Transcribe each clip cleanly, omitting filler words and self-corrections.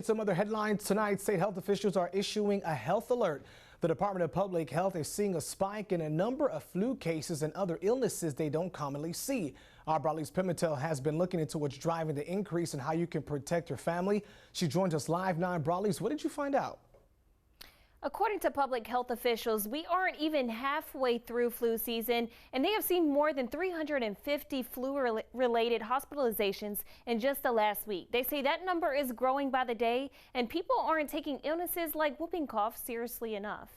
Some other headlines tonight. State health officials are issuing a health alert. The Department of Public Health is seeing a spike in a number of flu cases and other illnesses they don't commonly see. Our Bradley's Pimentel has been looking into what's driving the increase and how you can protect your family. She joins us live now. Bradley's, what did you find out? According to public health officials, we aren't even halfway through flu season, and they have seen more than 350 flu-related hospitalizations in just the last week. They say that number is growing by the day, and people aren't taking illnesses like whooping cough seriously enough.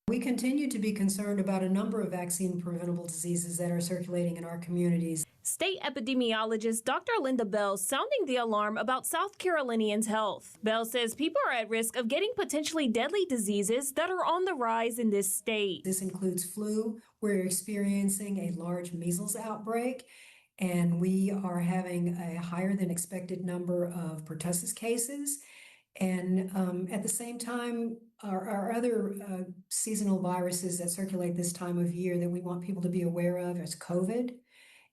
We continue to be concerned about a number of vaccine-preventable diseases that are circulating in our communities. State epidemiologist Dr. Linda Bell sounding the alarm about South Carolinians' health. Bell says people are at risk of getting potentially deadly diseases that are on the rise in this state. This includes flu. We're experiencing a large measles outbreak, and we are having a higher than expected number of pertussis cases. And at the same time, our other seasonal viruses that circulate this time of year that we want people to be aware of is COVID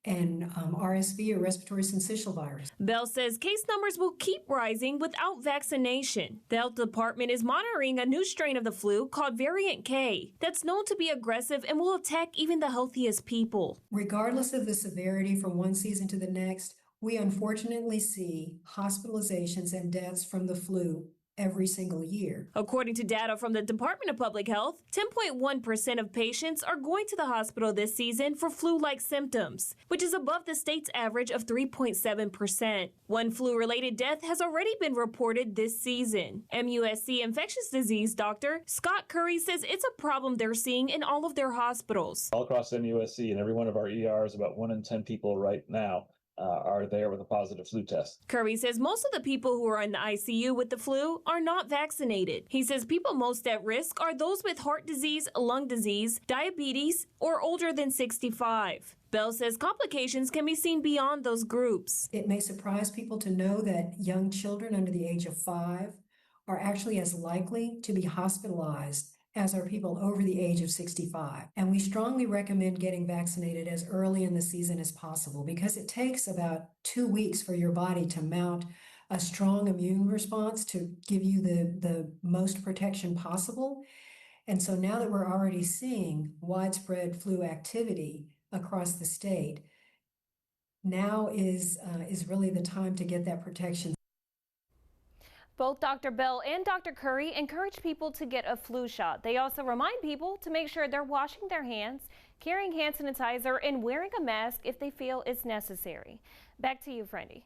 and RSV, or respiratory syncytial virus. Bell says case numbers will keep rising without vaccination. The health department is monitoring a new strain of the flu called Variant K that's known to be aggressive and will attack even the healthiest people. Regardless of the severity from one season to the next, we unfortunately see hospitalizations and deaths from the flu every single year. According to data from the Department of Public Health, 10.1% of patients are going to the hospital this season for flu-like symptoms, which is above the state's average of 3.7%. One flu-related death has already been reported this season. MUSC infectious disease doctor Scott Curry says it's a problem they're seeing in all of their hospitals. All across MUSC and every one of our ERs, about 1 in 10 people right now are there with a positive flu test. Curry says most of the people who are in the ICU with the flu are not vaccinated. He says people most at risk are those with heart disease, lung disease, diabetes, or older than 65. Bell says complications can be seen beyond those groups. It may surprise people to know that young children under the age of 5 are actually as likely to be hospitalized as are people over the age of 65. And we strongly recommend getting vaccinated as early in the season as possible because it takes about 2 weeks for your body to mount a strong immune response to give you the most protection possible. And so now that we're already seeing widespread flu activity across the state, now is really the time to get that protection. Both Dr. Bell and Dr. Curry encourage people to get a flu shot. They also remind people to make sure they're washing their hands, carrying hand sanitizer, and wearing a mask if they feel it's necessary. Back to you, Friendy.